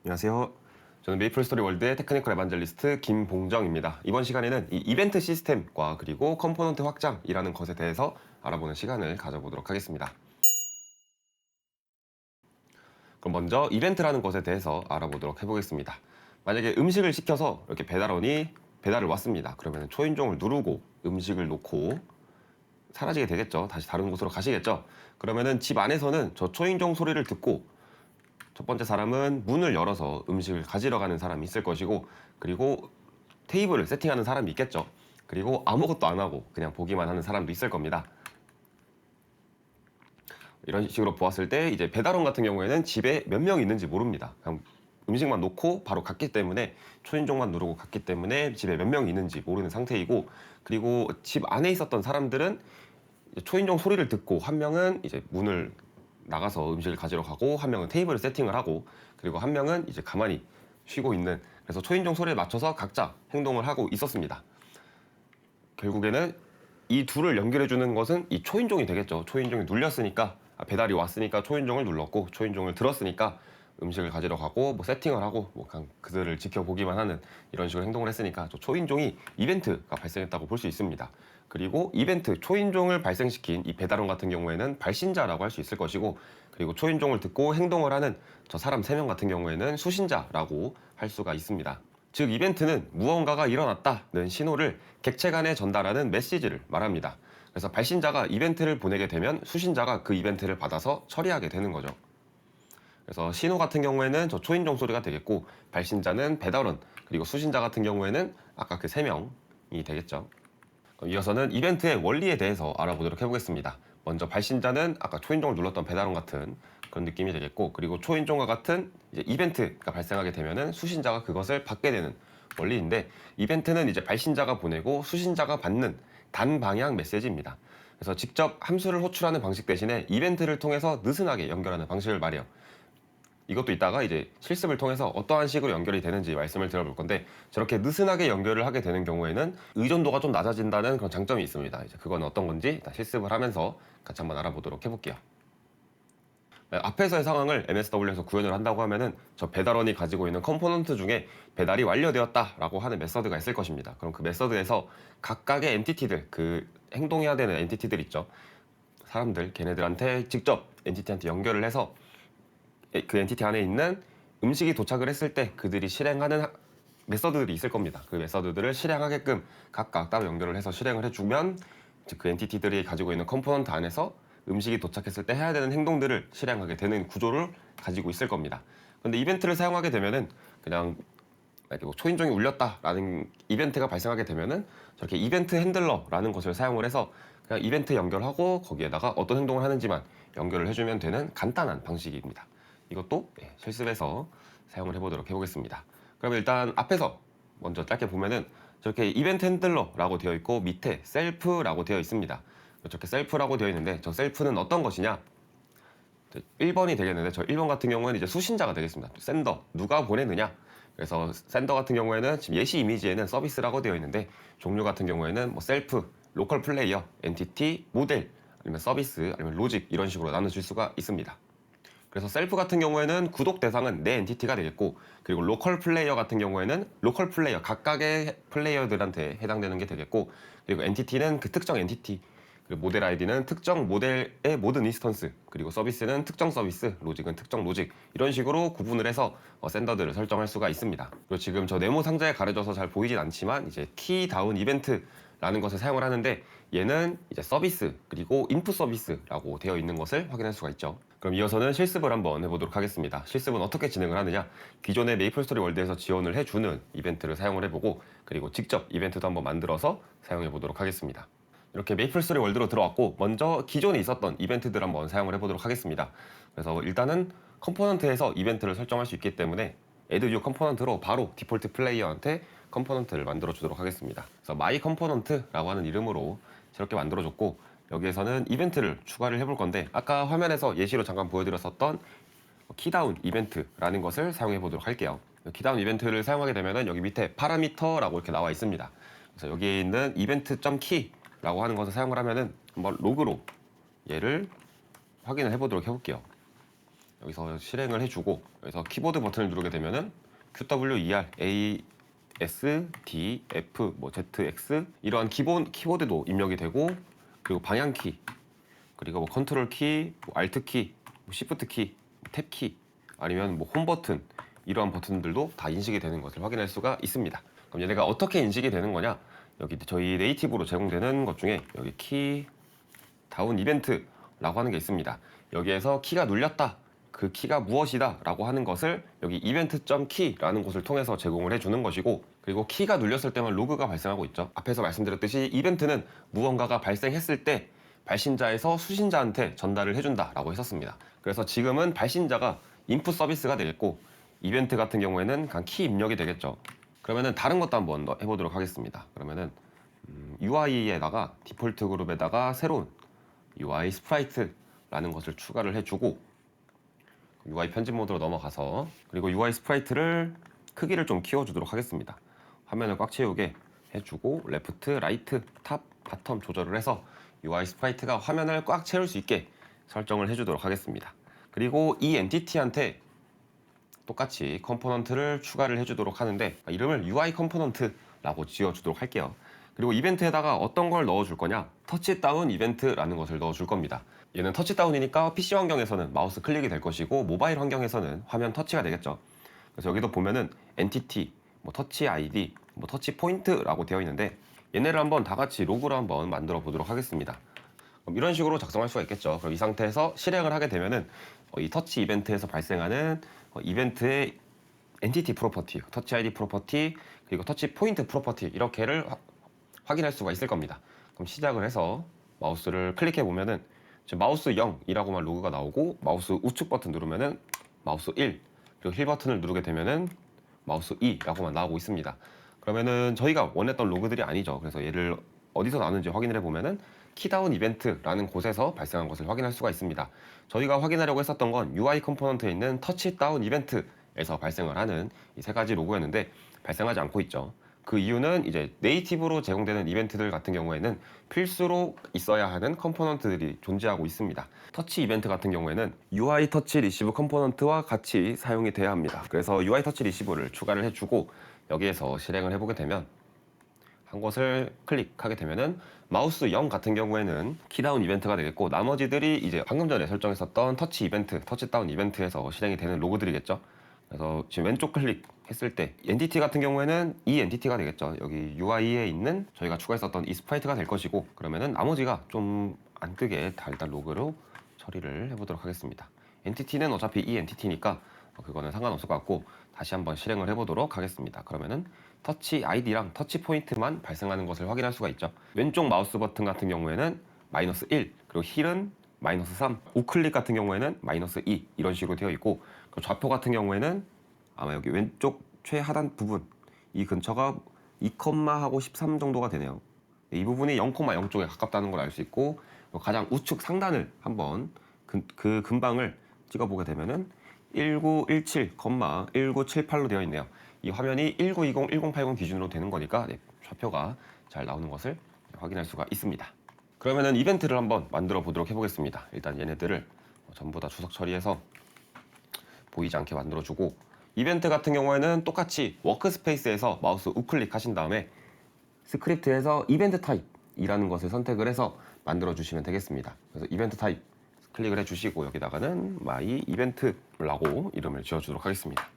안녕하세요. 저는 메이플스토리 월드의 테크니컬 에반젤리스트 김봉정입니다. 이번 시간에는 이 이벤트 시스템과 그리고 컴포넌트 확장이라는 것에 대해서 알아보는 시간을 가져보도록 하겠습니다. 그럼 먼저 이벤트라는 것에 대해서 알아보도록 해보겠습니다. 만약에 음식을 시켜서 이렇게 배달원이 배달을 왔습니다. 그러면 초인종을 누르고 음식을 놓고 사라지게 되겠죠. 다시 다른 곳으로 가시겠죠. 그러면은 집 안에서는 저 초인종 소리를 듣고 첫 번째 사람은 문을 열어서 음식을 가지러 가는 사람이 있을 것이고, 그리고 테이블을 세팅하는 사람이 있겠죠. 그리고 아무것도 안 하고 그냥 보기만 하는 사람도 있을 겁니다. 이런 식으로 보았을 때 이제 배달원 같은 경우에는 집에 몇 명 있는지 모릅니다. 그냥 음식만 놓고 바로 갔기 때문에, 초인종만 누르고 갔기 때문에 집에 몇 명 있는지 모르는 상태이고, 그리고 집 안에 있었던 사람들은 초인종 소리를 듣고 한 명은 이제 문을 나가서 음식을 가지러 가고, 한 명은 테이블을 세팅을 하고, 그리고 한 명은 이제 가만히 쉬고 있는, 그래서 초인종 소리에 맞춰서 각자 행동을 하고 있었습니다. 결국에는 이 둘을 연결해 주는 것은 이 초인종이 되겠죠. 초인종이 눌렸으니까, 배달이 왔으니까 초인종을 눌렀고, 초인종을 들었으니까 음식을 가지러 가고, 뭐 세팅을 하고, 뭐 그냥 그들을 지켜보기만 하는 이런 식으로 행동을 했으니까 초인종이 이벤트가 발생했다고 볼 수 있습니다. 그리고 이벤트, 초인종을 발생시킨 이 배달원 같은 경우에는 발신자라고 할 수 있을 것이고, 그리고 초인종을 듣고 행동을 하는 저 사람 3명 같은 경우에는 수신자라고 할 수가 있습니다. 즉, 이벤트는 무언가가 일어났다는 신호를 객체간에 전달하는 메시지를 말합니다. 그래서 발신자가 이벤트를 보내게 되면 수신자가 그 이벤트를 받아서 처리하게 되는 거죠. 그래서 신호 같은 경우에는 저 초인종 소리가 되겠고, 발신자는 배달원, 그리고 수신자 같은 경우에는 아까 그 3명이 되겠죠. 그럼 이어서는 이벤트의 원리에 대해서 알아보도록 해보겠습니다. 먼저 발신자는 아까 초인종을 눌렀던 배달원 같은 그런 느낌이 되겠고, 그리고 초인종과 같은 이제 이벤트가 발생하게 되면은 수신자가 그것을 받게 되는 원리인데, 이벤트는 이제 발신자가 보내고 수신자가 받는 단방향 메시지입니다. 그래서 직접 함수를 호출하는 방식 대신에 이벤트를 통해서 느슨하게 연결하는 방식을 말해요. 이것도 이따가 이제 실습을 통해서 어떠한 식으로 연결이 되는지 말씀을 드려볼 건데, 저렇게 느슨하게 연결을 하게 되는 경우에는 의존도가 좀 낮아진다는 그런 장점이 있습니다. 이제 그건 어떤 건지 일단 실습을 하면서 같이 한번 알아보도록 해볼게요. 앞에서의 상황을 MSW에서 구현을 한다고 하면은 저 배달원이 가지고 있는 컴포넌트 중에 배달이 완료되었다라고 하는 메서드가 있을 것입니다. 그럼 그 메서드에서 각각의 엔티티들, 그 행동해야 되는 엔티티들 있죠. 사람들, 걔네들한테 직접 엔티티한테 연결을 해서 그 엔티티 안에 있는 음식이 도착을 했을 때 그들이 실행하는 메서드들이 있을 겁니다. 그 메서드들을 실행하게끔 각각 따로 연결을 해서 실행을 해주면, 그 엔티티들이 가지고 있는 컴포넌트 안에서 음식이 도착했을 때 해야 되는 행동들을 실행하게 되는 구조를 가지고 있을 겁니다. 근데 이벤트를 사용하게 되면은 그냥 뭐 초인종이 울렸다라는 이벤트가 발생하게 되면은 저렇게 이벤트 핸들러라는 것을 사용을 해서 그냥 이벤트 연결하고 거기에다가 어떤 행동을 하는지만 연결을 해주면 되는 간단한 방식입니다. 이것도 실습에서 사용을 해보도록 해보겠습니다. 그럼 일단 앞에서 먼저 짧게 보면은 저렇게 이벤트 핸들러라고 되어 있고 밑에 셀프라고 되어 있습니다. 저렇게 셀프라고 되어 있는데, 저 셀프는 어떤 것이냐? 1번이 되겠는데, 저 1번 같은 경우에는 이제 수신자가 되겠습니다. 샌더, 누가 보내느냐? 그래서 샌더 같은 경우에는 지금 예시 이미지에는 서비스라고 되어 있는데, 종류 같은 경우에는 뭐 셀프, 로컬 플레이어, 엔티티, 모델, 아니면 서비스, 아니면 로직, 이런 식으로 나눠질 수가 있습니다. 그래서 셀프 같은 경우에는 구독 대상은 내 엔티티가 되겠고, 그리고 로컬 플레이어 같은 경우에는 로컬 플레이어, 각각의 플레이어들한테 해당되는 게 되겠고, 그리고 엔티티는 그 특정 엔티티, 그리고 모델 아이디는 특정 모델의 모든 인스턴스, 그리고 서비스는 특정 서비스, 로직은 특정 로직, 이런 식으로 구분을 해서 샌더들을 설정할 수가 있습니다. 그리고 지금 저 네모 상자에 가려져서 잘 보이진 않지만 이제 키 다운 이벤트라는 것을 사용을 하는데, 얘는 이제 서비스 그리고 인풋 서비스라고 되어 있는 것을 확인할 수가 있죠. 그럼 이어서는 실습을 한번 해보도록 하겠습니다. 실습은 어떻게 진행을 하느냐? 기존의 메이플스토리 월드에서 지원을 해주는 이벤트를 사용을 해보고, 그리고 직접 이벤트도 한번 만들어서 사용해보도록 하겠습니다. 이렇게 메이플스토리 월드로 들어왔고, 먼저 기존에 있었던 이벤트들 한번 사용을 해보도록 하겠습니다. 그래서 일단은 컴포넌트에서 이벤트를 설정할 수 있기 때문에 add new 컴포넌트로 바로 디폴트 플레이어한테 컴포넌트를 만들어 주도록 하겠습니다. 그래서 my 컴포넌트라고 하는 이름으로 새롭게 만들어 줬고, 여기에서는 이벤트를 추가를 해볼 건데, 아까 화면에서 예시로 잠깐 보여드렸었던 키다운 이벤트라는 것을 사용해 보도록 할게요. 키다운 이벤트를 사용하게 되면은 여기 밑에 파라미터라고 이렇게 나와 있습니다. 그래서 여기에 있는 이벤트.key라고 하는 것을 사용을 하면은 한번 로그로 얘를 확인을 해보도록 해볼게요. 여기서 실행을 해주고 여기서 키보드 버튼을 누르게 되면은 QWER, A, S, D, F, 뭐 Z, X 이러한 기본 키보드도 입력이 되고 그리고 방향키 그리고 뭐 컨트롤 키, 뭐 알트 키, 뭐 시프트 키, 탭 키 아니면 뭐 홈 버튼 이러한 버튼들도 다 인식이 되는 것을 확인할 수가 있습니다. 그럼 얘네가 어떻게 인식이 되는 거냐? 여기 저희 네이티브로 제공되는 것 중에 여기 키 다운 이벤트라고 하는 게 있습니다. 여기에서 키가 눌렸다. 그 키가 무엇이다 라고 하는 것을 여기 event.key라는 곳을 통해서 제공을 해주는 것이고 그리고 키가 눌렸을 때만 로그가 발생하고 있죠. 앞에서 말씀드렸듯이 이벤트는 무언가가 발생했을 때 발신자에서 수신자한테 전달을 해준다 라고 했었습니다. 그래서 지금은 발신자가 인풋 서비스가 되겠고 이벤트 같은 경우에는 그냥 키 입력이 되겠죠. 그러면은 다른 것도 한번 해보도록 하겠습니다. 그러면은 UI에다가 디폴트 그룹에다가 새로운 UI 스프라이트라는 것을 추가를 해주고 UI 편집 모드로 넘어가서 그리고 UI 스프라이트를 크기를 좀 키워주도록 하겠습니다. 화면을 꽉 채우게 해주고 레프트, 라이트, 탑, 바텀 조절을 해서 UI 스프라이트가 화면을 꽉 채울 수 있게 설정을 해주도록 하겠습니다. 그리고 이 엔티티한테 똑같이 컴포넌트를 추가를 해주도록 하는데 이름을 UI 컴포넌트라고 지어주도록 할게요. 그리고 이벤트에다가 어떤 걸 넣어줄 거냐? 터치다운 이벤트라는 것을 넣어줄 겁니다. 얘는 터치다운이니까 PC 환경에서는 마우스 클릭이 될 것이고 모바일 환경에서는 화면 터치가 되겠죠. 그래서 여기도 보면은 엔티티, 뭐 터치 아이디, 뭐 터치 포인트라고 되어 있는데 얘네를 한번 다 같이 로그로 한번 만들어 보도록 하겠습니다. 그럼 이런 식으로 작성할 수가 있겠죠. 그럼 이 상태에서 실행을 하게 되면은 이 터치 이벤트에서 발생하는 이벤트의 엔티티 프로퍼티, 터치 아이디 프로퍼티, 그리고 터치 포인트 프로퍼티 이렇게를 확인할 수가 있을 겁니다. 그럼 시작을 해서 마우스를 클릭해 보면은 지금 마우스 0이라고만 로그가 나오고 마우스 우측 버튼 누르면은 마우스 1 그리고 힐 버튼을 누르게 되면은 마우스 2라고만 나오고 있습니다. 그러면은 저희가 원했던 로그들이 아니죠. 그래서 얘를 어디서 나오는지 확인을 해보면은 키다운 이벤트라는 곳에서 발생한 것을 확인할 수가 있습니다. 저희가 확인하려고 했었던 건 UI 컴포넌트에 있는 터치 다운 이벤트에서 발생을 하는 이 세 가지 로그였는데 발생하지 않고 있죠. 그 이유는 이제 네이티브로 제공되는 이벤트들 같은 경우에는 필수로 있어야 하는 컴포넌트들이 존재하고 있습니다. 터치 이벤트 같은 경우에는 UI 터치 리시브 컴포넌트와 같이 사용이 돼야 합니다. 그래서 UI 터치 리시브를 추가를 해주고 여기에서 실행을 해보게 되면 한 곳을 클릭하게 되면은 마우스 0 같은 경우에는 키다운 이벤트가 되겠고 나머지들이 이제 방금 전에 설정했었던 터치 이벤트, 터치다운 이벤트에서 실행이 되는 로그들이겠죠. 그래서 지금 왼쪽 클릭했을 때 엔티티 같은 경우에는 이 엔티티가 되겠죠. 여기 UI에 있는 저희가 추가했었던 이 스프라이트가 될 것이고 그러면은 나머지가 좀 안 크게 다 일단 로그로 처리를 해보도록 하겠습니다. 엔티티는 어차피 이 엔티티니까 그거는 상관없을 것 같고 다시 한번 실행을 해보도록 하겠습니다. 그러면은 터치 아이디랑 터치 포인트만 발생하는 것을 확인할 수가 있죠. 왼쪽 마우스 버튼 같은 경우에는 마이너스 1 그리고 힐은 마이너스 3 우클릭 같은 경우에는 마이너스 2 이런 식으로 되어 있고 좌표 같은 경우에는 아마 여기 왼쪽 최하단 부분 이 근처가 2, 하고 13 정도가 되네요. 이 부분이 0,0 쪽에 가깝다는 걸 알 수 있고 가장 우측 상단을 한번 그 근방을 찍어보게 되면은 1917, 1978로 되어 있네요. 이 화면이 1920, 1080 기준으로 되는 거니까 좌표가 잘 나오는 것을 확인할 수가 있습니다. 그러면은 이벤트를 한번 만들어 보도록 해보겠습니다. 일단 얘네들을 전부 다 주석 처리해서 보이지 않게 만들어주고 이벤트 같은 경우에는 똑같이 워크스페이스에서 마우스 우클릭 하신 다음에 스크립트에서 이벤트 타입이라는 것을 선택을 해서 만들어 주시면 되겠습니다. 그래서 이벤트 타입 클릭을 해주시고 여기다가는 마이 이벤트라고 이름을 지어주도록 하겠습니다.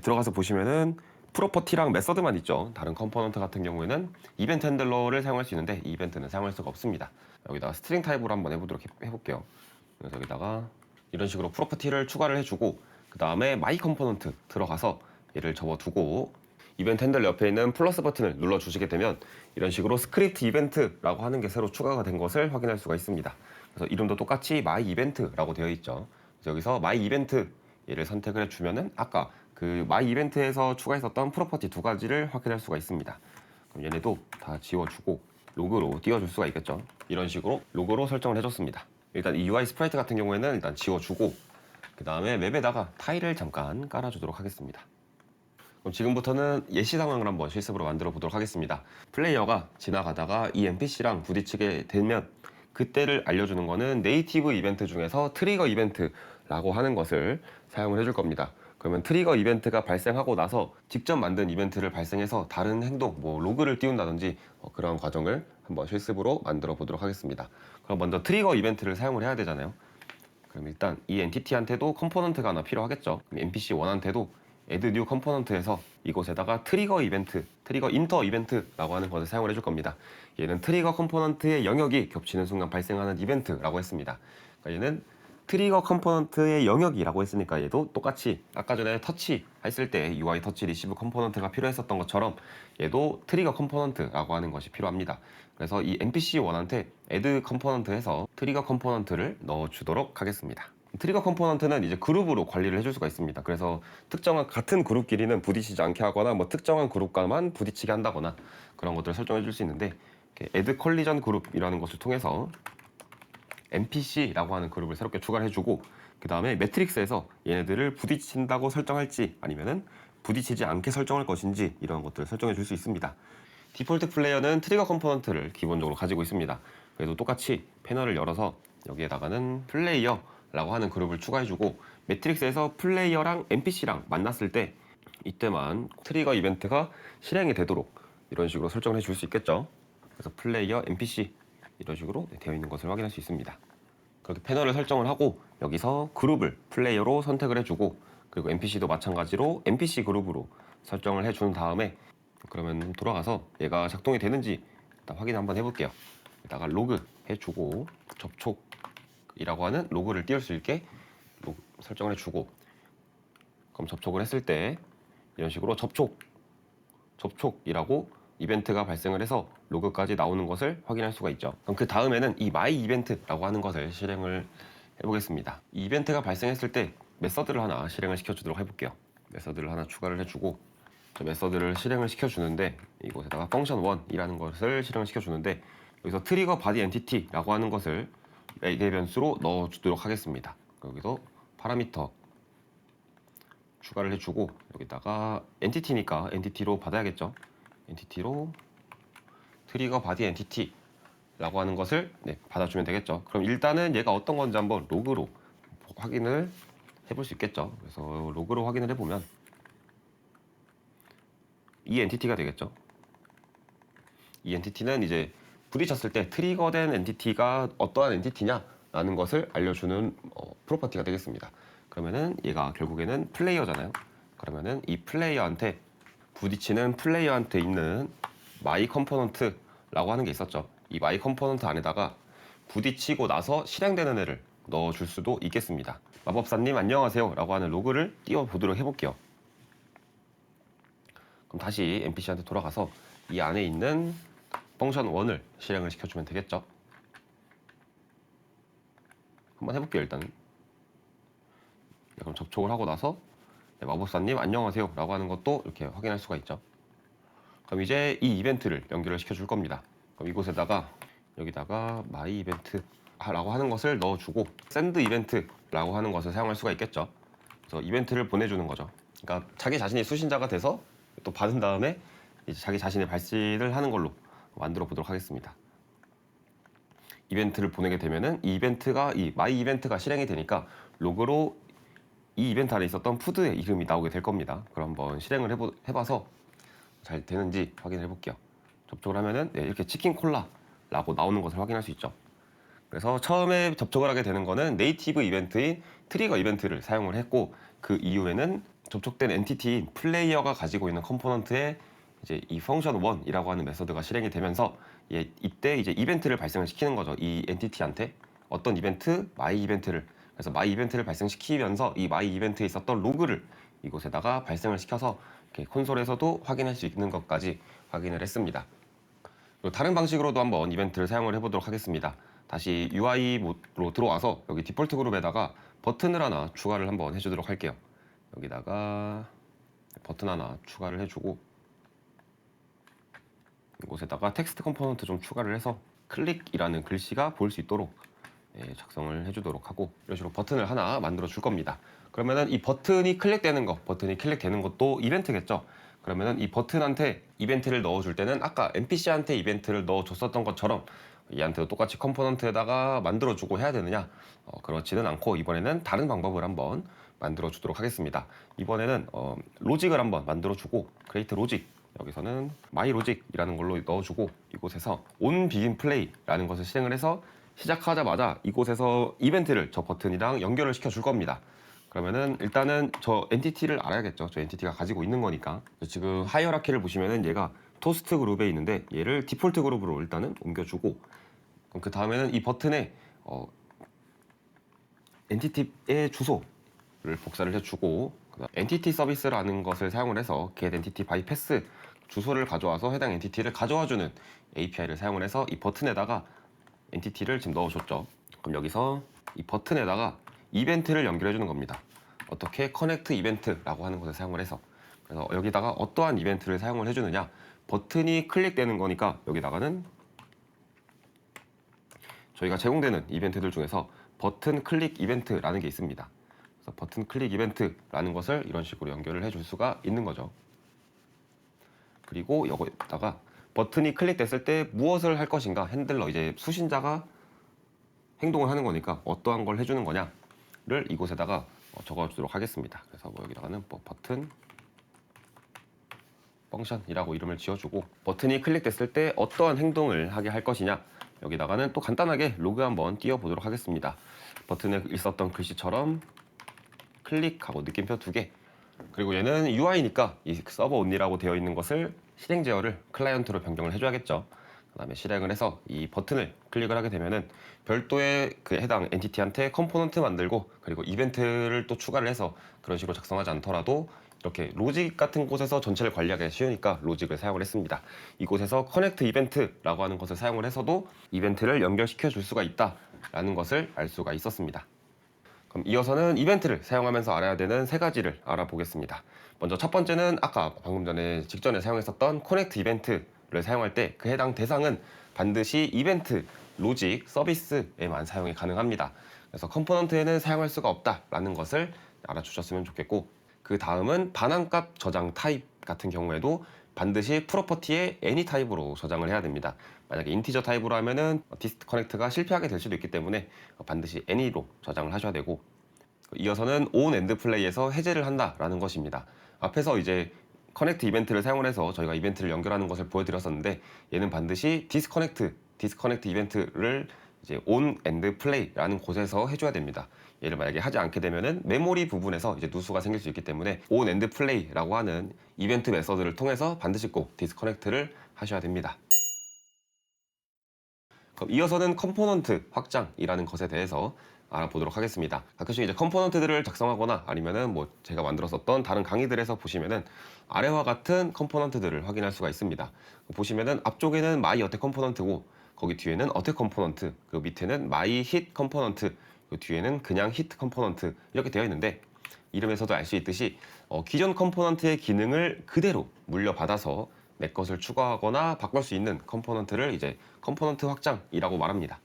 들어가서 보시면은 프로퍼티랑 메서드만 있죠. 다른 컴포넌트 같은 경우에는 이벤트 핸들러를 사용할 수 있는데 이 이벤트는 사용할 수가 없습니다. 여기다가 스트링 타입으로 한번 해볼게요. 그래서 여기다가 이런 식으로 프로퍼티를 추가를 해주고 그 다음에 마이 컴포넌트 들어가서 얘를 접어두고 이벤트 핸들 옆에 있는 플러스 버튼을 눌러주시게 되면 이런 식으로 스크립트 이벤트라고 하는 게 새로 추가가 된 것을 확인할 수가 있습니다. 그래서 이름도 똑같이 마이 이벤트라고 되어 있죠. 그래서 여기서 마이 이벤트 얘를 선택을 해주면은 아까 그 마이 이벤트에서 추가했었던 프로퍼티 두 가지를 확인할 수가 있습니다. 그럼 얘네도 다 지워주고 로그로 띄워줄 수가 있겠죠. 이런 식으로 로그로 설정을 해줬습니다. 일단 이 UI 스프라이트 같은 경우에는 일단 지워주고 그 다음에 맵에다가 타일을 잠깐 깔아주도록 하겠습니다. 그럼 지금부터는 예시 상황을 한번 실습으로 만들어 보도록 하겠습니다. 플레이어가 지나가다가 이 NPC랑 부딪히게 되면 그때를 알려주는 거는 네이티브 이벤트 중에서 트리거 이벤트 라고 하는 것을 사용을 해줄 겁니다. 그러면 트리거 이벤트가 발생하고 나서 직접 만든 이벤트를 발생해서 다른 행동, 뭐 로그를 띄운다든지 그런 과정을 한번 실습으로 만들어 보도록 하겠습니다. 그럼 먼저 트리거 이벤트를 사용을 해야 되잖아요. 그럼 일단 이 엔티티한테도 컴포넌트가 하나 필요하겠죠. NPC1한테도 add new 컴포넌트에서 이곳에다가 트리거 이벤트, 트리거 인터 이벤트라고 하는 것을 사용을 해줄 겁니다. 얘는 트리거 컴포넌트의 영역이 겹치는 순간 발생하는 이벤트라고 했습니다. 그러니까 얘는 트리거 컴포넌트의 영역이라고 했으니까 얘도 똑같이 아까 전에 터치 했을 때 UI 터치 리시브 컴포넌트가 필요했었던 것처럼 얘도 트리거 컴포넌트라고 하는 것이 필요합니다. 그래서 이 NPC1한테 add 컴포넌트에서 트리거 컴포넌트를 넣어주도록 하겠습니다. 트리거 컴포넌트는 이제 그룹으로 관리를 해줄 수가 있습니다. 그래서 특정한 같은 그룹끼리는 부딪히지 않게 하거나 뭐 특정한 그룹과만 부딪히게 한다거나 그런 것들을 설정해 줄 수 있는데 add collision 그룹이라는 것을 통해서 NPC라고 하는 그룹을 새롭게 추가를 해주고 그 다음에 매트릭스에서 얘네들을 부딪힌다고 설정할지 아니면은 부딪히지 않게 설정할 것인지 이런 것들을 설정해 줄 수 있습니다. 디폴트 플레이어는 트리거 컴포넌트를 기본적으로 가지고 있습니다. 그래도 똑같이 패널을 열어서 여기에다가는 플레이어라고 하는 그룹을 추가해주고 매트릭스에서 플레이어랑 NPC랑 만났을 때 이때만 트리거 이벤트가 실행이 되도록 이런 식으로 설정을 해줄 수 있겠죠. 그래서 플레이어, NPC 이런 식으로 되어 있는 것을 확인할 수 있습니다. 그렇게 패널을 설정을 하고 여기서 그룹을 플레이어로 선택을 해주고 그리고 NPC도 마찬가지로 NPC 그룹으로 설정을 해준 다음에 그러면 돌아가서 얘가 작동이 되는지 일단 확인 한번 해볼게요. 여기다가 로그 해주고 접촉이라고 하는 로그를 띄울 수 있게 로그 설정을 해주고 그럼 접촉을 했을 때 이런 식으로 접촉이라고 이벤트가 발생을 해서 로그까지 나오는 것을 확인할 수가 있죠. 그럼 그 다음에는 이 my 이벤트라고 하는 것을 실행을 해보겠습니다. 이 이벤트가 발생했을 때 메서드를 하나 실행을 시켜주도록 해볼게요. 메서드를 하나 추가를 해주고 저 메서드를 실행을 시켜주는데 이곳에다가 function1이라는 것을 실행을 시켜주는데 여기서 트리거 바디 엔티티라고 하는 것을 매개 변수로 넣어주도록 하겠습니다. 여기서 파라미터 추가를 해주고 여기다가 엔티티니까 엔티티로 받아야겠죠. 엔티티로 트리거 바디 엔티티라고 하는 것을 받아주면 되겠죠. 그럼 일단은 얘가 어떤 건지 한번 로그로 확인을 해볼 수 있겠죠. 그래서 로그로 확인을 해보면 이 엔티티가 되겠죠. 이 엔티티는 이제 부딪혔을 때 트리거된 엔티티가 어떠한 엔티티냐라는 것을 알려주는 프로퍼티가 되겠습니다. 그러면은 얘가 결국에는 플레이어잖아요. 그러면은 이 플레이어한테 부딪히는 플레이어한테 있는 my 컴포넌트라고 하는 게 있었죠. 이 my 컴포넌트 안에다가 부딪히고 나서 실행되는 애를 넣어줄 수도 있겠습니다. 마법사님 안녕하세요 라고 하는 로그를 띄워보도록 해볼게요. 그럼 다시 NPC한테 돌아가서 이 안에 있는 function1을 실행을 시켜주면 되겠죠. 한번 해볼게요 일단은. 그럼 접촉을 하고 나서 마법사님 안녕하세요 라고 하는 것도 이렇게 확인할 수가 있죠. 그럼 이제 이 이벤트를 연결을 시켜줄 겁니다. 그럼 이곳에다가 여기다가 my 이벤트 라고 하는 것을 넣어주고 send 이벤트라고 하는 것을 사용할 수가 있겠죠. 그래서 이벤트를 보내주는 거죠. 그러니까 자기 자신이 수신자가 돼서 또 받은 다음에 이제 자기 자신의 발신을 하는 걸로 만들어 보도록 하겠습니다. 이벤트를 보내게 되면은 이 이벤트가 이 my 이벤트가 실행이 되니까 로그로 이 이벤트 안에 있었던 푸드의 이름이 나오게 될 겁니다. 그럼 한번 실행을 해봐서 잘 되는지 확인해 볼게요. 접촉을 하면은 이렇게 치킨 콜라라고 나오는 것을 확인할 수 있죠. 그래서 처음에 접촉을 하게 되는 거는 네이티브 이벤트인 트리거 이벤트를 사용을 했고 그 이후에는 접촉된 엔티티인 플레이어가 가지고 있는 컴포넌트에 이제 이 function1이라고 하는 메서드가 실행이 되면서 이때 이제 이벤트를 발생을 시키는 거죠. 이 엔티티한테 어떤 이벤트, my 이벤트를 그래서 my 이벤트를 발생시키면서 이 my 이벤트에 있었던 로그를 이곳에다가 발생을 시켜서 이렇게 콘솔에서도 확인할 수 있는 것까지 확인을 했습니다. 그리고 다른 방식으로도 한번 이벤트를 사용을 해보도록 하겠습니다. 다시 UI로 들어와서 여기 디폴트 그룹에다가 버튼을 하나 추가를 한번 해주도록 할게요. 여기다가 버튼 하나 추가를 해주고 이곳에다가 텍스트 컴포넌트 좀 추가를 해서 클릭이라는 글씨가 보일 수 있도록 작성을 해주도록 하고 이런 식으로 버튼을 하나 만들어 줄 겁니다. 그러면은 이 버튼이 클릭되는 것도 이벤트겠죠. 그러면은 이 버튼한테 이벤트를 넣어줄 때는 아까 NPC한테 이벤트를 넣어줬었던 것처럼 얘한테도 똑같이 컴포넌트에다가 만들어주고 해야 되느냐? 그렇지는 않고 이번에는 다른 방법을 한번 만들어주도록 하겠습니다. 이번에는 로직을 한번 만들어주고 create 로직, 여기서는 my logic이라는 걸로 넣어주고 이곳에서 on begin play라는 것을 실행을 해서 시작하자마자 이곳에서 이벤트를 저 버튼이랑 연결을 시켜 줄 겁니다. 그러면은 일단은 저 엔티티를 알아야겠죠. 저 엔티티가 가지고 있는 거니까. 지금 하이어라키를 보시면은 얘가 토스트 그룹에 있는데 얘를 디폴트 그룹으로 일단은 옮겨주고, 그럼 그 다음에는 이 버튼에 엔티티의 주소를 복사를 해주고, 엔티티 서비스라는 것을 사용을 해서 get entity by pass 주소를 가져와서 해당 엔티티를 가져와주는 API를 사용을 해서 이 버튼에다가 엔티티를 지금 넣어줬죠. 그럼 여기서 이 버튼에다가 이벤트를 연결해 주는 겁니다. 어떻게 커넥트 이벤트라고 하는 것을 사용을 해서, 그래서 여기다가 어떠한 이벤트를 사용을 해주느냐, 버튼이 클릭되는 거니까 여기다가는 저희가 제공되는 이벤트들 중에서 버튼 클릭 이벤트라는 게 있습니다. 그래서 버튼 클릭 이벤트라는 것을 이런 식으로 연결을 해줄 수가 있는 거죠. 그리고 여기다가 버튼이 클릭됐을 때 무엇을 할 것인가, 핸들러, 이제 수신자가 행동을 하는 거니까 어떠한 걸 해주는 거냐를 이곳에다가 적어주도록 하겠습니다. 그래서 뭐 여기다가는 뭐 버튼 펑션이라고 이름을 지어주고, 버튼이 클릭됐을 때 어떠한 행동을 하게 할 것이냐, 여기다가는 또 간단하게 로그 한번 띄워보도록 하겠습니다. 버튼에 있었던 글씨처럼 클릭하고 느낌표 2개, 그리고 얘는 UI니까 이 서버 온리라고 되어 있는 것을 실행 제어를 클라이언트로 변경을 해줘야겠죠. 그 다음에 실행을 해서 이 버튼을 클릭을 하게 되면은 별도의 그 해당 엔티티한테 컴포넌트 만들고, 그리고 이벤트를 또 추가를 해서 그런 식으로 작성하지 않더라도 이렇게 로직 같은 곳에서 전체를 관리하기 쉬우니까 로직을 사용을 했습니다. 이곳에서 커넥트 이벤트라고 하는 것을 사용을 해서도 이벤트를 연결시켜 줄 수가 있다라는 것을 알 수가 있었습니다. 그럼 이어서는 이벤트를 사용하면서 알아야 되는 3가지를 알아보겠습니다. 먼저 첫 번째는 아까 방금 전에 직전에 사용했었던 커넥트 이벤트를 사용할 때 그 해당 대상은 반드시 이벤트, 로직, 서비스에만 사용이 가능합니다. 그래서 컴포넌트에는 사용할 수가 없다라는 것을 알아주셨으면 좋겠고, 그 다음은 반환값 저장 타입 같은 경우에도 반드시 프로퍼티의 any 타입으로 저장을 해야 됩니다. 만약에 인티저 타입으로 하면은 디스커넥트가 실패하게 될 수도 있기 때문에 반드시 any로 저장을 하셔야 되고, 이어서는 on end play에서 해제를 한다라는 것입니다. 앞에서 이제 커넥트 이벤트를 사용을 해서 저희가 이벤트를 연결하는 것을 보여드렸었는데, 얘는 반드시 디스커넥트 이벤트를 이제 on end play라는 곳에서 해줘야 됩니다. 얘를 만약에 하지 않게 되면은 메모리 부분에서 이제 누수가 생길 수 있기 때문에 on end play라고 하는 이벤트 메서드를 통해서 반드시 꼭 디스커넥트를 하셔야 됩니다. 그럼 이어서는 컴포넌트 확장이라는 것에 대해서 알아보도록 하겠습니다. 가끔씩 이제 컴포넌트들을 작성하거나 아니면은 뭐 제가 만들었었던 다른 강의들에서 보시면은 아래와 같은 컴포넌트들을 확인할 수가 있습니다. 보시면은 앞쪽에는 my 어택 컴포넌트고, 거기 뒤에는 어택 컴포넌트, 그 밑에는 my hit 컴포넌트, 그 뒤에는 그냥 hit 컴포넌트 이렇게 되어 있는데, 이름에서도 알 수 있듯이 기존 컴포넌트의 기능을 그대로 물려받아서 내 것을 추가하거나 바꿀 수 있는 컴포넌트를 이제 컴포넌트 확장이라고 말합니다.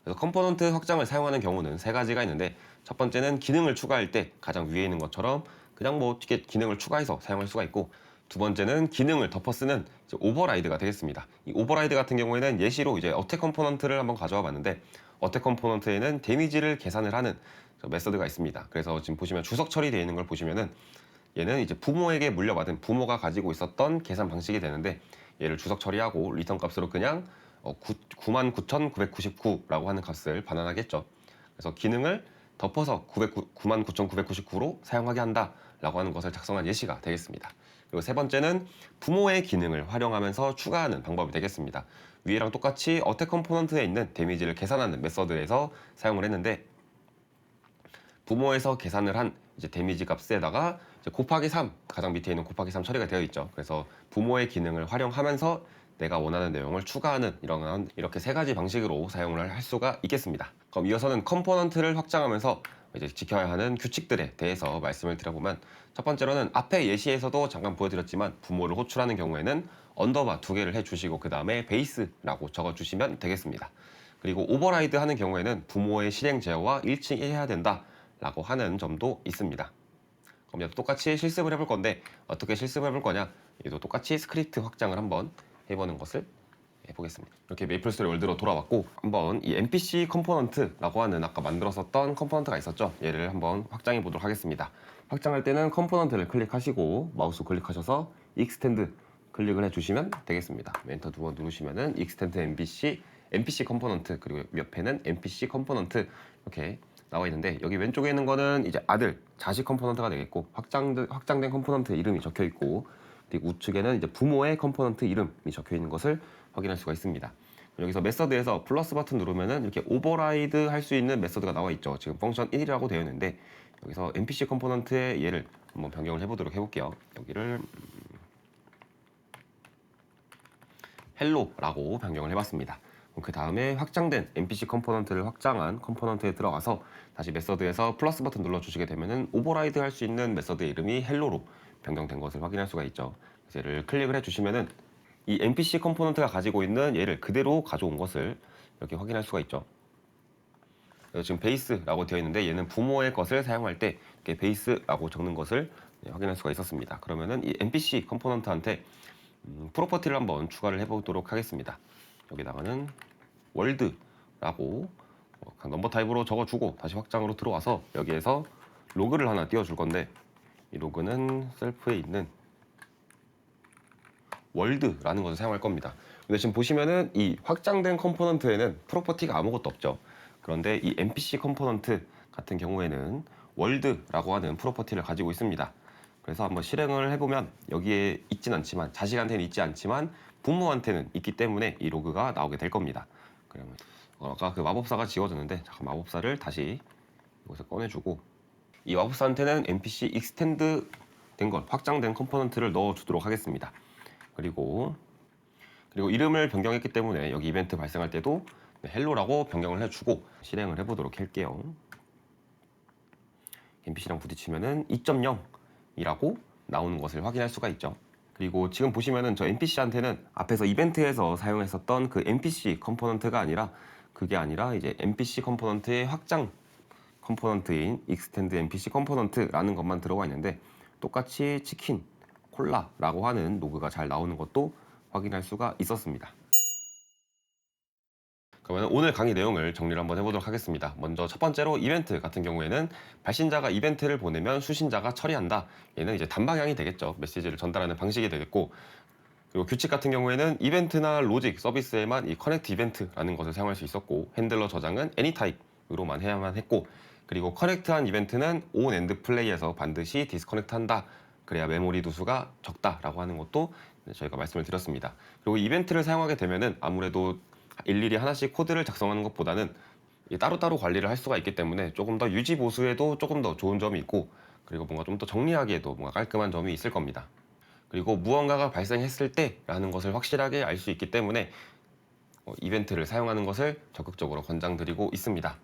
그래서 컴포넌트 확장을 사용하는 경우는 3가지가 있는데, 첫 번째는 기능을 추가할 때 가장 위에 있는 것처럼 그냥 뭐 어떻게 기능을 추가해서 사용할 수가 있고, 두 번째는 기능을 덮어 쓰는 오버라이드가 되겠습니다. 이 오버라이드 같은 경우에는 예시로 이제 어택 컴포넌트를 한번 가져와 봤는데, 어택 컴포넌트에는 데미지를 계산을 하는 메서드가 있습니다. 그래서 지금 보시면 주석 처리되어 있는 걸 보시면은 얘는 이제 부모에게 물려받은, 부모가 가지고 있었던 계산 방식이 되는데, 얘를 주석 처리하고 리턴 값으로 그냥 99,999라고 하는 값을 반환하겠죠. 그래서 기능을 덮어서 99,999로 사용하게 한다라고 하는 것을 작성한 예시가 되겠습니다. 그리고 세 번째는 부모의 기능을 활용하면서 추가하는 방법이 되겠습니다. 위에랑 똑같이 어택 컴포넌트에 있는 데미지를 계산하는 메서드에서 사용을 했는데, 부모에서 계산을 한 이제 데미지 값에다가 이제 곱하기 3, 가장 밑에 있는 곱하기 3 처리가 되어 있죠. 그래서 부모의 기능을 활용하면서 내가 원하는 내용을 추가하는 이렇게 3가지 방식으로 사용을 할 수가 있겠습니다. 그럼 이어서는 컴포넌트를 확장하면서 이제 지켜야 하는 규칙들에 대해서 말씀을 드려보면, 첫 번째로는 앞에 예시에서도 잠깐 보여드렸지만 부모를 호출하는 경우에는 언더바 2개를 해주시고 그 다음에 베이스라고 적어주시면 되겠습니다. 그리고 오버라이드 하는 경우에는 부모의 실행 제어와 일치해야 된다 라고 하는 점도 있습니다. 그럼 얘도 똑같이 실습을 해볼 건데, 어떻게 실습을 해볼 거냐, 얘도 똑같이 스크립트 확장을 한번 해보는 것을 해보겠습니다. 이렇게 메이플스토리 월드로 돌아왔고 한번 이 NPC 컴포넌트라고 하는 아까 만들었었던 컴포넌트가 있었죠. 얘를 한번 확장해 보도록 하겠습니다. 확장할 때는 컴포넌트를 클릭하시고 마우스 클릭하셔서 익스텐드 클릭을 해주시면 되겠습니다. 엔터 두 번 누르시면은 익스텐드 NPC 컴포넌트 그리고 옆에는 NPC 컴포넌트 이렇게 나와 있는데 여기 왼쪽에 있는 거는 이제 아들, 자식 컴포넌트가 되겠고 확장된 컴포넌트 이름이 적혀 있고 그리고 우측에는 이제 부모의 컴포넌트 이름이 적혀 있는 것을 확인할 수가 있습니다. 여기서 메서드에서 플러스 버튼 누르면은 이렇게 오버라이드 할 수 있는 메서드가 나와 있죠. 지금 펑션 1이라고 되어 있는데 여기서 NPC 컴포넌트의 얘를 한번 변경을 해보도록 해볼게요. 여기를 헬로라고 변경을 해봤습니다. 그 다음에 확장된 NPC 컴포넌트를 확장한 컴포넌트에 들어가서 다시 메서드에서 플러스 버튼 눌러주시게 되면은 오버라이드 할 수 있는 메서드의 이름이 헬로로 변경된 것을 확인할 수가 있죠. 그래서 얘를 클릭을 해주시면은 이 NPC 컴포넌트가 가지고 있는 얘를 그대로 가져온 것을 이렇게 확인할 수가 있죠. 그래서 지금 베이스라고 되어 있는데 얘는 부모의 것을 사용할 때 이렇게 베이스라고 적는 것을 확인할 수가 있었습니다. 그러면은 이 NPC 컴포넌트한테 프로퍼티를 한번 추가를 해보도록 하겠습니다. 여기다가는 월드라고 넘버 타입으로 적어주고 다시 확장으로 들어와서 여기에서 로그를 하나 띄워줄 건데 이 로그는 셀프에 있는 월드라는 것을 사용할 겁니다. 근데 지금 보시면은 이 확장된 컴포넌트에는 프로퍼티가 아무것도 없죠. 그런데 이 NPC 컴포넌트 같은 경우에는 월드라고 하는 프로퍼티를 가지고 있습니다. 그래서 한번 실행을 해보면 여기에 있진 않지만 자식한테는 있지 않지만 부모한테는 있기 때문에 이 로그가 나오게 될 겁니다. 그러면 아까 그 마법사가 지워졌는데 잠깐 마법사를 다시 여기서 꺼내주고 이 마법사한테는 NPC 익스텐드 된 걸 확장된 컴포넌트를 넣어주도록 하겠습니다. 그리고 이름을 변경했기 때문에 여기 이벤트 발생할 때도 헬로라고 변경을 해주고 실행을 해보도록 할게요. NPC랑 부딪히면은 2.0이라고 나오는 것을 확인할 수가 있죠. 그리고 지금 보시면은 저 NPC한테는 앞에서 이벤트에서 사용했었던 그 NPC 컴포넌트가 아니라 그게 아니라 이제 NPC 컴포넌트의 확장 컴포넌트인 Extend NPC 컴포넌트라는 것만 들어가 있는데 똑같이 치킨, 콜라라고 하는 로그가 잘 나오는 것도 확인할 수가 있었습니다. 그러면 오늘 강의 내용을 정리를 한번 해보도록 하겠습니다. 먼저 첫 번째로 이벤트 같은 경우에는 발신자가 이벤트를 보내면 수신자가 처리한다. 얘는 이제 단방향이 되겠죠. 메시지를 전달하는 방식이 되겠고 그리고 규칙 같은 경우에는 이벤트나 로직 서비스에만 이 커넥트 이벤트라는 것을 사용할 수 있었고 핸들러 저장은 애니타입으로만 해야만 했고 그리고 커넥트한 이벤트는 on and play에서 반드시 디스커넥트 한다. 그래야 메모리 누수가 적다라고 하는 것도 저희가 말씀을 드렸습니다. 그리고 이벤트를 사용하게 되면은 아무래도 일일이 하나씩 코드를 작성하는 것보다는 따로따로 관리를 할 수가 있기 때문에 조금 더 유지 보수에도 조금 더 좋은 점이 있고 그리고 뭔가 좀 더 정리하기에도 뭔가 깔끔한 점이 있을 겁니다. 그리고 무언가가 발생했을 때라는 것을 확실하게 알 수 있기 때문에 이벤트를 사용하는 것을 적극적으로 권장드리고 있습니다.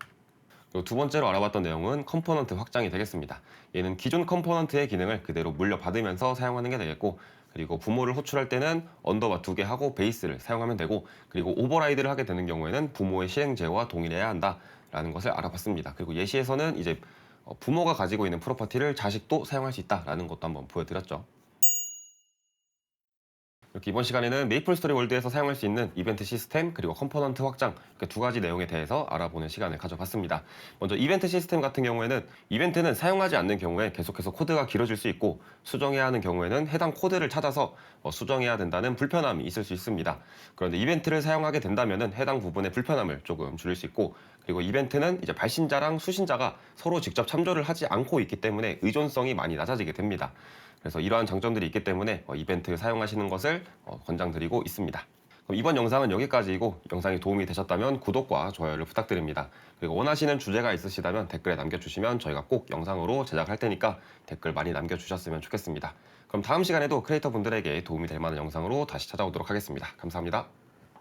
그리고 두 번째로 알아봤던 내용은 컴포넌트 확장이 되겠습니다. 얘는 기존 컴포넌트의 기능을 그대로 물려받으면서 사용하는 게 되겠고 그리고 부모를 호출할 때는 언더바 2개 하고 베이스를 사용하면 되고 그리고 오버라이드를 하게 되는 경우에는 부모의 실행제와 동일해야 한다라는 것을 알아봤습니다. 그리고 예시에서는 이제 부모가 가지고 있는 프로퍼티를 자식도 사용할 수 있다라는 것도 한번 보여드렸죠. 이렇게 이번 시간에는 메이플스토리 월드에서 사용할 수 있는 이벤트 시스템 그리고 컴포넌트 확장 이렇게 두 가지 내용에 대해서 알아보는 시간을 가져봤습니다. 먼저 이벤트 시스템 같은 경우에는 이벤트는 사용하지 않는 경우에 계속해서 코드가 길어질 수 있고 수정해야 하는 경우에는 해당 코드를 찾아서 수정해야 된다는 불편함이 있을 수 있습니다. 그런데 이벤트를 사용하게 된다면 해당 부분의 불편함을 조금 줄일 수 있고 그리고 이벤트는 이제 발신자랑 수신자가 서로 직접 참조를 하지 않고 있기 때문에 의존성이 많이 낮아지게 됩니다. 그래서 이러한 장점들이 있기 때문에 이벤트 사용하시는 것을 권장드리고 있습니다. 그럼 이번 영상은 여기까지이고 영상이 도움이 되셨다면 구독과 좋아요를 부탁드립니다. 그리고 원하시는 주제가 있으시다면 댓글에 남겨주시면 저희가 꼭 영상으로 제작할 테니까 댓글 많이 남겨주셨으면 좋겠습니다. 그럼 다음 시간에도 크리에이터 분들에게 도움이 될 만한 영상으로 다시 찾아오도록 하겠습니다. 감사합니다.